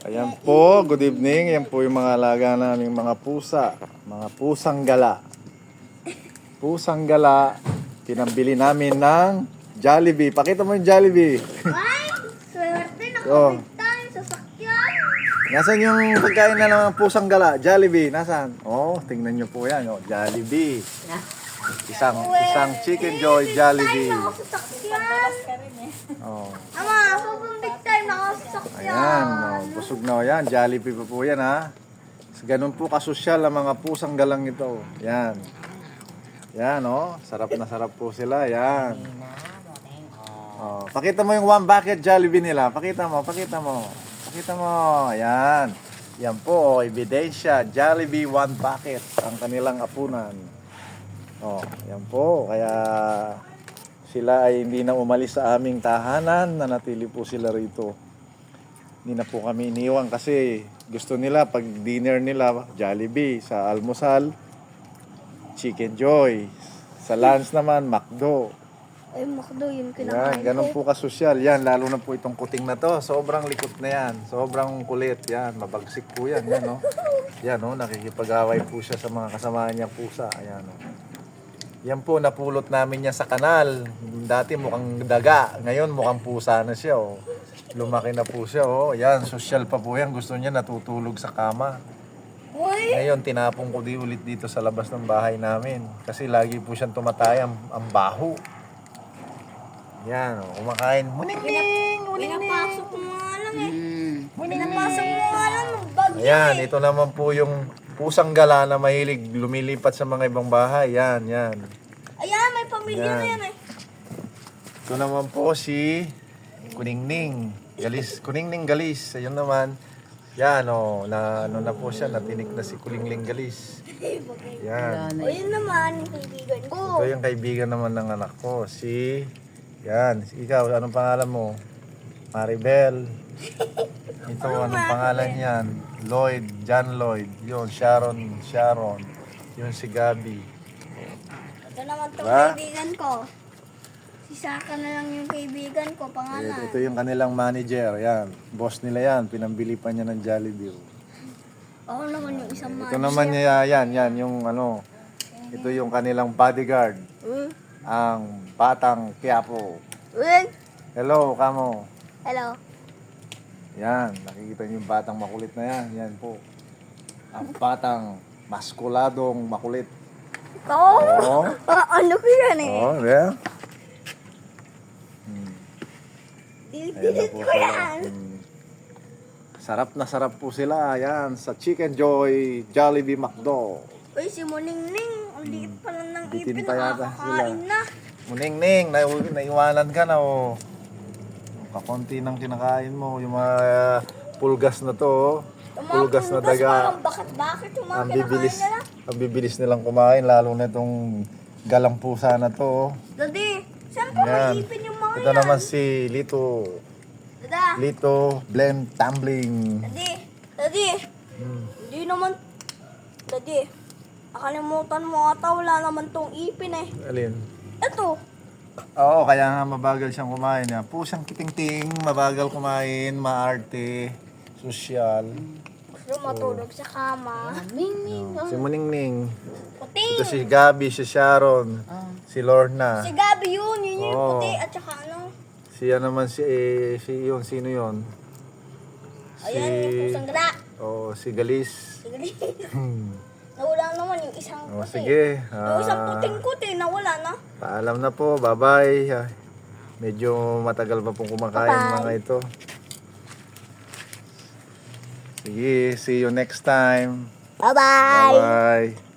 Ayan po, good evening. Ayan po yung mga alaga naming mga pusa. Mga pusang gala. Pusang gala, pinambili namin ng Jollibee. Pakita mo yung Jollibee. Ay, swerte, Oh. nakabig tayo sa sakyan. Nasaan yung pagkain na ng pusang gala? Jollibee, nasaan? Oh, tingnan nyo po yan. Oh, Jollibee. Isang Chicken Joy Jollibee. Tayo sa sakyan. Oh. Ama, sobrang big time na ako sa sakyan. Ayan, oh, busog na yan. Jollibee pa po yan, ha. Ganun po kasosyal ang mga pusang galang ito. Yan. Yan, oh. Sarap na sarap po sila. Yan. Oh, pakita mo yung one bucket Jollibee nila. Pakita mo, pakita mo. Pakita mo. Ayan. Yan po, oh, ebidensya. Jollibee one bucket ang kanilang apunan. Oh, yan po. Kaya sila ay hindi na umalis sa aming tahanan. Nanatili po sila rito. Hindi na po kami iniwan kasi gusto nila pag dinner nila Jollibee, sa almusal Chicken Joy, sa lunch naman McDo. Ay, Makdo, yun Yan, kinakain ganun ko. po kasosyal. Yan, lalo na po itong kuting na to. Sobrang likot na yan. Sobrang kulit. Yan, mabagsik po yan. Yan, oh. Yan, oh, nakikipag-away po siya sa mga kasama niya pusa. Ayan, oh. Yan po, napulot namin niya sa kanal. Dati mukhang daga. Ngayon, mukhang pusa na siya, oh. Lumaki na po siya, oh. Yan, sosyal pa po yan. Gusto niya natutulog sa kama. Uy, Ngayon, tinapong ko di ulit dito sa labas ng bahay namin. Kasi lagi po siyang tumatay ang baho. Yan, oh, kumakain. Muning-ning! pinapasok mo nga lang eh. Pinapasok mo nga lang ng bag niya Ayan, eh. ito naman po yung pusang gala na mahilig lumilipat sa mga ibang bahay. Yan, yan. Ayan, may pamilya Yan. na yan eh. Ito naman po si Kuningning. Galis. Kuningning Galis. Ayun naman. Yan, oh, na, ano na po siya. Natinik na si Kuningning Galis. Yan. O yun naman, yung kaibigan ko. Ito yung kaibigan naman ng anak ko. Si... Yan. Ikaw, anong pangalan mo? Maribel. Ito, anong pangalan yan? Lloyd. John Lloyd. Yun, Sharon. Yun si Gabi. Ito naman tong Diba? kaibigan ko. Si Saka na lang yung kaibigan ko, pangalan. Ito yung kanilang manager. Yan. Boss nila yan. Pinambili pa niya ng Jollibee. Ako naman yung isang Ito naman niya, yan. Yung ano. Ito yung kanilang bodyguard. Ang Batang Quiapo. Hello, kamo. Hello. Yan. Nakikita niyo yung batang makulit na yan. Yan po. Ang batang maskuladong makulit. Oo. Oo. Ano ko yan eh? Oo, yeah. Dilit po ko sila. yan. Sarap na sarap po sila. Yan, sa Chicken Joy Jollibee McDo. Uy, si Muningning. Ang liit pa lang ng Bitin ipin. pa yata Nakakakain na. Muning-ning, naiwanan ka na, oh. Kakonti ng kinakain mo. Yung mga pulgas na to, oh. Pulgas na daga. Bakit yung mga Ang kinakain bibilis, nila? ang bibilis nilang kumain, lalo na itong galang pusa na to, oh. Daddy, saan pa Yan. may ipin yung mga Ito yan? naman si Dada, Lito Blend Tumbling. Daddy, hindi naman, Daddy, nakalimutan mo ata, wala naman tong ipin eh. Alin? Ito, Oo, kaya nga mabagal siyang kumain. Pusang kiting-ting, mabagal kumain, maarte, sosyal. gusto matulog sa kama. Si Muning-ning. Puting! Ito si Gabi, si Sharon, si Lorna. Si Gabi yun yung Oo. puti at saka ano. Siya naman yun, sino yun? Ayan yung pusang gala. Si Galis. Sige. Nawala naman yung isang Oh, puti. sige. Yung isang puting-puti, nawala na. Paalam na po. Bye-bye. Medyo matagal pa pong kumakain Bye-bye. mga ito. Sige, see you next time. Bye-bye! Bye-bye.